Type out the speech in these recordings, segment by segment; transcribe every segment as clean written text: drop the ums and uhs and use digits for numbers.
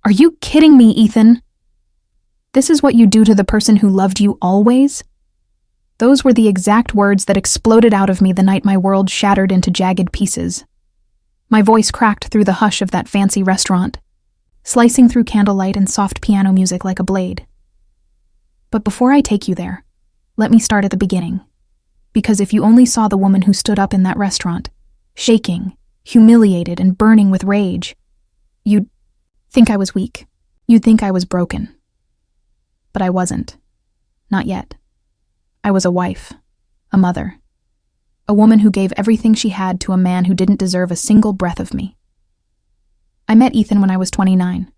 Are you kidding me, Ethan? This is what you do to the person who loved you always? Those were the exact words that exploded out of me the night my world shattered into jagged pieces. My voice cracked through the hush of that fancy restaurant, slicing through candlelight and soft piano music like a blade. But before I take you there, let me start at the beginning. Because if you only saw the woman who stood up in that restaurant, shaking, humiliated, and burning with rage, you'd think I was weak. You'd think I was broken. But I wasn't. Not yet. I was a wife, a mother, a woman who gave everything she had to a man who didn't deserve a single breath of me. I met Ethan when I was 29.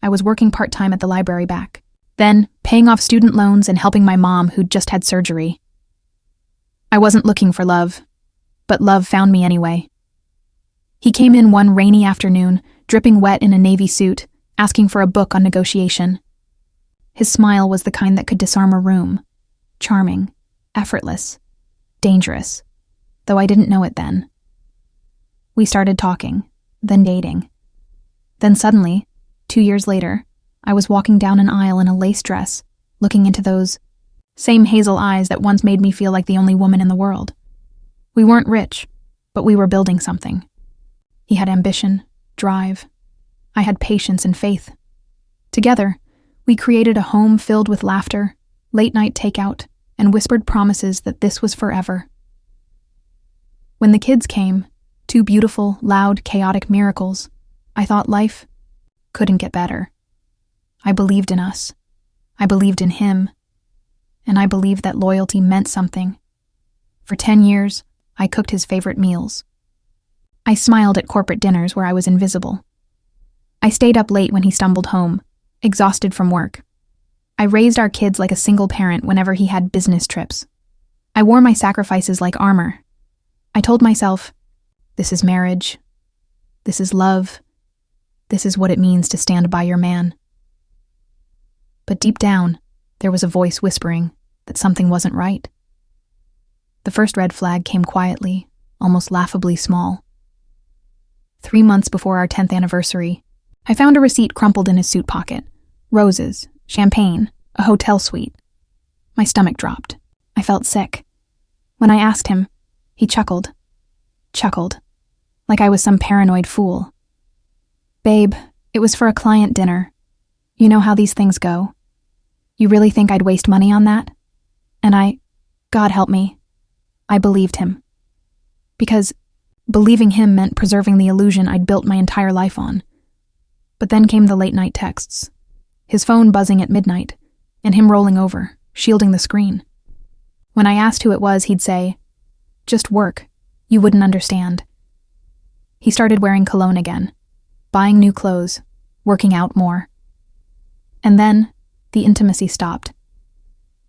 I was working part-time at the library back, then paying off student loans and helping my mom who'd just had surgery. I wasn't looking for love, but love found me anyway. He came in one rainy afternoon, dripping wet in a navy suit, asking for a book on negotiation. His smile was the kind that could disarm a room. Charming, effortless, dangerous, though I didn't know it then. We started talking, then dating. Then suddenly, 2 years later, I was walking down an aisle in a lace dress, looking into those same hazel eyes that once made me feel like the only woman in the world. We weren't rich, but we were building something. He had ambition, drive. I had patience and faith. Together, we created a home filled with laughter, late-night takeout, and whispered promises that this was forever. When the kids came, 2 beautiful, loud, chaotic miracles, I thought life couldn't get better. I believed in us. I believed in him. And I believed that loyalty meant something. For 10 years, I cooked his favorite meals. I smiled at corporate dinners where I was invisible. I stayed up late when he stumbled home, exhausted from work. I raised our kids like a single parent whenever he had business trips. I wore my sacrifices like armor. I told myself, this is marriage. This is love. This is what it means to stand by your man. But deep down, there was a voice whispering that something wasn't right. The first red flag came quietly, almost laughably small. 3 months before our 10th anniversary, I found a receipt crumpled in his suit pocket. Roses, champagne, a hotel suite. My stomach dropped. I felt sick. When I asked him, he chuckled, like I was some paranoid fool. Babe, it was for a client dinner. You know how these things go. You really think I'd waste money on that? And God help me, I believed him. Because believing him meant preserving the illusion I'd built my entire life on. But then came the late-night texts. His phone buzzing at midnight, and him rolling over, shielding the screen. When I asked who it was, he'd say, "Just work. You wouldn't understand." He started wearing cologne again, buying new clothes, working out more. And then, the intimacy stopped.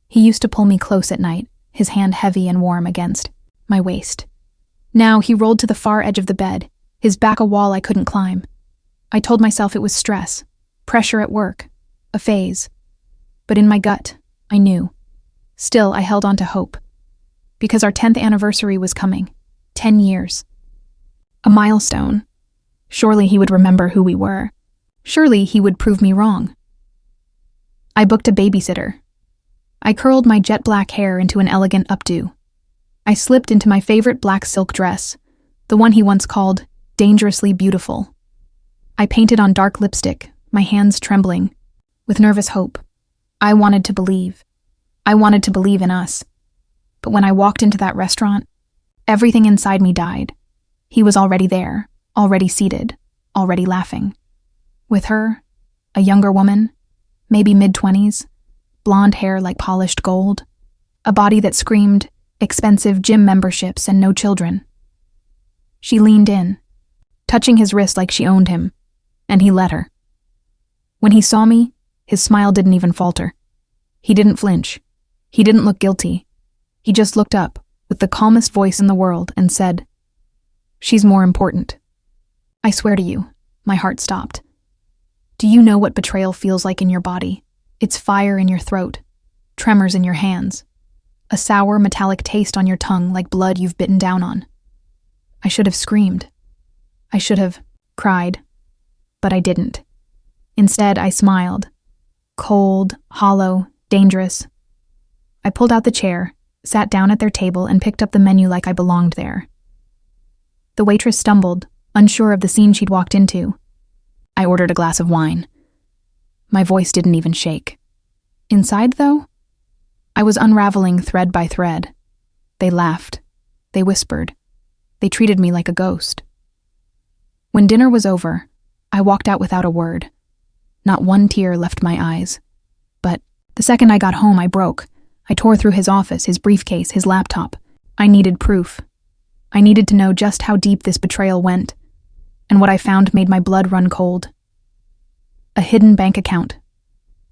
He used to pull me close at night, his hand heavy and warm against my waist. Now he rolled to the far edge of the bed, his back a wall I couldn't climb. I told myself it was stress, pressure at work, a phase. But in my gut, I knew. Still, I held on to hope. Because our 10th anniversary was coming. 10 years. A milestone. Surely he would remember who we were. Surely he would prove me wrong. I booked a babysitter. I curled my jet black hair into an elegant updo. I slipped into my favorite black silk dress, the one he once called dangerously beautiful. I painted on dark lipstick, my hands trembling, with nervous hope. I wanted to believe. I wanted to believe in us. But when I walked into that restaurant, everything inside me died. He was already there, already seated, already laughing. With her, a younger woman, maybe mid-20s, blonde hair like polished gold, a body that screamed expensive gym memberships and no children. She leaned in, touching his wrist like she owned him, and he let her. When he saw me, his smile didn't even falter. He didn't flinch. He didn't look guilty. He just looked up with the calmest voice in the world and said, "She's more important." I swear to you, my heart stopped. Do you know what betrayal feels like in your body? It's fire in your throat, tremors in your hands, a sour metallic taste on your tongue like blood you've bitten down on. I should have screamed. I should have cried, but I didn't. Instead, I smiled. Cold, hollow, dangerous. I pulled out the chair, sat down at their table, and picked up the menu like I belonged there. The waitress stumbled, unsure of the scene she'd walked into. I ordered a glass of wine. My voice didn't even shake. Inside, though, I was unraveling thread by thread. They laughed. They whispered. They treated me like a ghost. When dinner was over, I walked out without a word. Not one tear left my eyes. But the second I got home, I broke. I tore through his office, his briefcase, his laptop. I needed proof. I needed to know just how deep this betrayal went, and what I found made my blood run cold. A hidden bank account.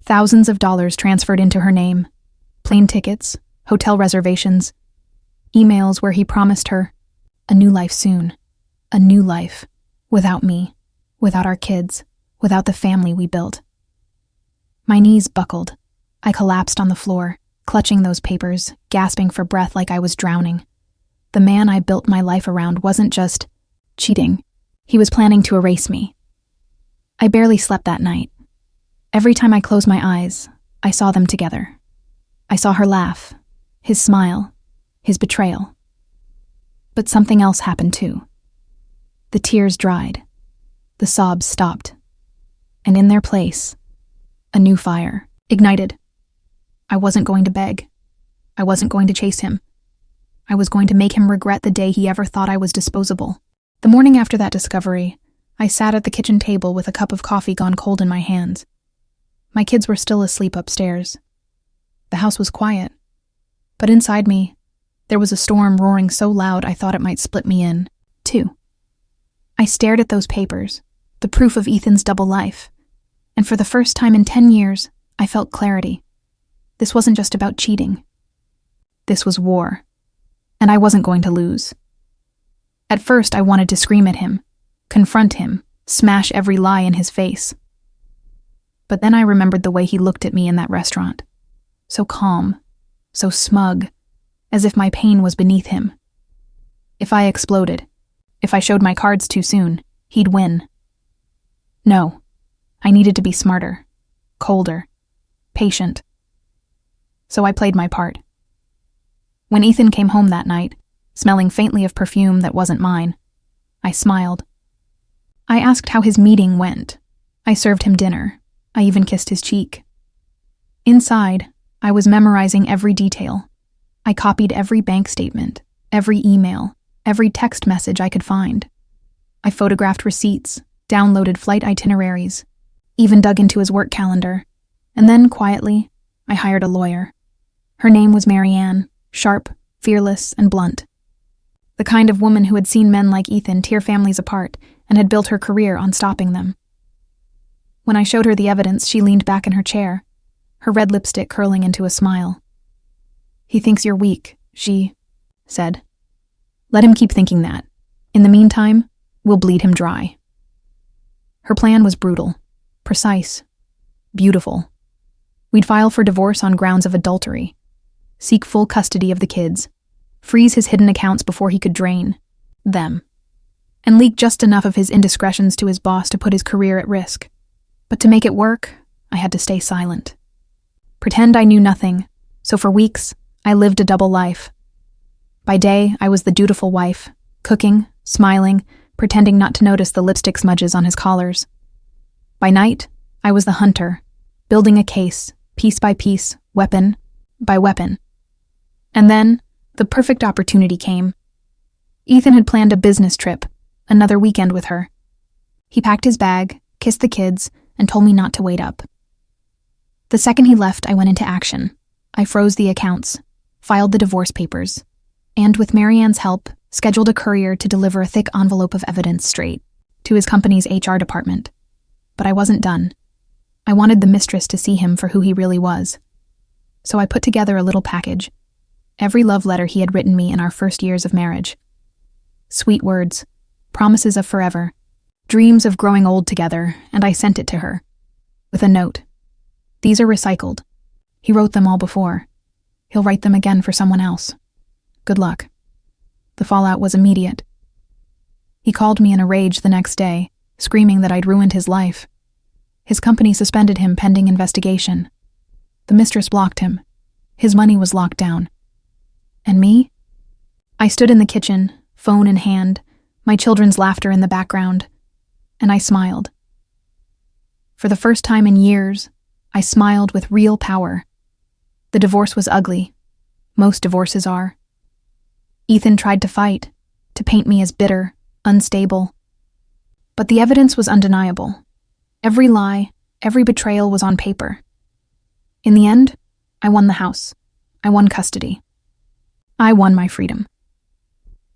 Thousands of dollars transferred into her name. Plane tickets, hotel reservations, emails where he promised her a new life soon. A new life. Without me. Without our kids. Without the family we built. My knees buckled. I collapsed on the floor, clutching those papers, gasping for breath like I was drowning. The man I built my life around wasn't just cheating. He was planning to erase me. I barely slept that night. Every time I closed my eyes, I saw them together. I saw her laugh, his smile, his betrayal. But something else happened too. The tears dried. The sobs stopped. And in their place, a new fire ignited. I wasn't going to beg. I wasn't going to chase him. I was going to make him regret the day he ever thought I was disposable. The morning after that discovery, I sat at the kitchen table with a cup of coffee gone cold in my hands. My kids were still asleep upstairs. The house was quiet. But inside me, there was a storm roaring so loud I thought it might split me in, too. I stared at those papers, the proof of Ethan's double life, and for the first time in 10 years, I felt clarity. This wasn't just about cheating. This was war, and I wasn't going to lose. At first, I wanted to scream at him, confront him, smash every lie in his face. But then I remembered the way he looked at me in that restaurant. So calm, so smug, as if my pain was beneath him. If I exploded, if I showed my cards too soon, he'd win. No, I needed to be smarter, colder, patient. So I played my part. When Ethan came home that night, smelling faintly of perfume that wasn't mine, I smiled. I asked how his meeting went. I served him dinner. I even kissed his cheek. Inside, I was memorizing every detail. I copied every bank statement, every email, every text message I could find. I photographed receipts, downloaded flight itineraries, even dug into his work calendar. And then, quietly, I hired a lawyer. Her name was Marianne, sharp, fearless, and blunt. The kind of woman who had seen men like Ethan tear families apart and had built her career on stopping them. When I showed her the evidence, she leaned back in her chair, her red lipstick curling into a smile. "He thinks you're weak," she said. "Let him keep thinking that. In the meantime, we'll bleed him dry." Her plan was brutal, precise, beautiful. We'd file for divorce on grounds of adultery, seek full custody of the kids, freeze his hidden accounts before he could drain them, and leak just enough of his indiscretions to his boss to put his career at risk. But to make it work, I had to stay silent. Pretend I knew nothing, so for weeks, I lived a double life. By day, I was the dutiful wife, cooking, smiling, pretending not to notice the lipstick smudges on his collars. By night, I was the hunter, building a case, piece by piece, weapon by weapon. And then, the perfect opportunity came. Ethan had planned a business trip, another weekend with her. He packed his bag, kissed the kids, and told me not to wait up. The second he left, I went into action. I froze the accounts, filed the divorce papers, and with Marianne's help, scheduled a courier to deliver a thick envelope of evidence straight to his company's HR department. But I wasn't done. I wanted the mistress to see him for who he really was. So I put together a little package, every love letter he had written me in our first years of marriage. Sweet words, promises of forever, dreams of growing old together, and I sent it to her. With a note. "These are recycled. He wrote them all before. He'll write them again for someone else. Good luck." The fallout was immediate. He called me in a rage the next day, screaming that I'd ruined his life. His company suspended him pending investigation. The mistress blocked him. His money was locked down. And me? I stood in the kitchen, phone in hand, my children's laughter in the background, and I smiled. For the first time in years, I smiled with real power. The divorce was ugly. Most divorces are. Ethan tried to fight, to paint me as bitter, unstable. But the evidence was undeniable. Every lie, every betrayal was on paper. In the end, I won the house. I won custody. I won my freedom.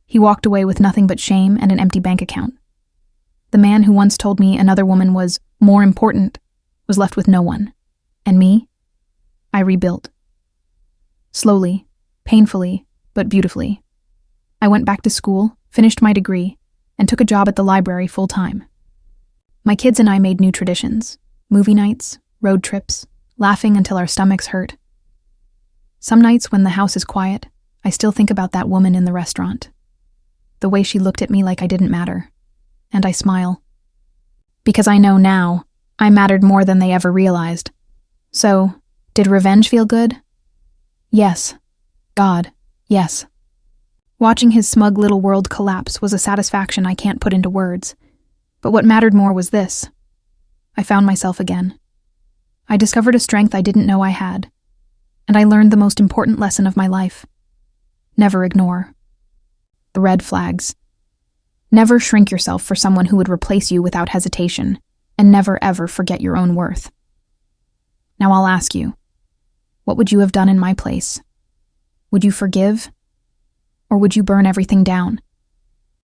He walked away with nothing but shame and an empty bank account. The man who once told me another woman was more important was left with no one. And me? I rebuilt. Slowly, painfully, but beautifully. I went back to school, finished my degree, and took a job at the library full-time. My kids and I made new traditions: movie nights, road trips, laughing until our stomachs hurt. Some nights when the house is quiet, I still think about that woman in the restaurant. The way she looked at me like I didn't matter. And I smile. Because I know now, I mattered more than they ever realized. So, did revenge feel good? Yes. God, yes. Watching his smug little world collapse was a satisfaction I can't put into words. But what mattered more was this. I found myself again. I discovered a strength I didn't know I had. And I learned the most important lesson of my life. Never ignore. The red flags. Never shrink yourself for someone who would replace you without hesitation, and never ever forget your own worth. Now I'll ask you, what would you have done in my place? Would you forgive? Or would you burn everything down?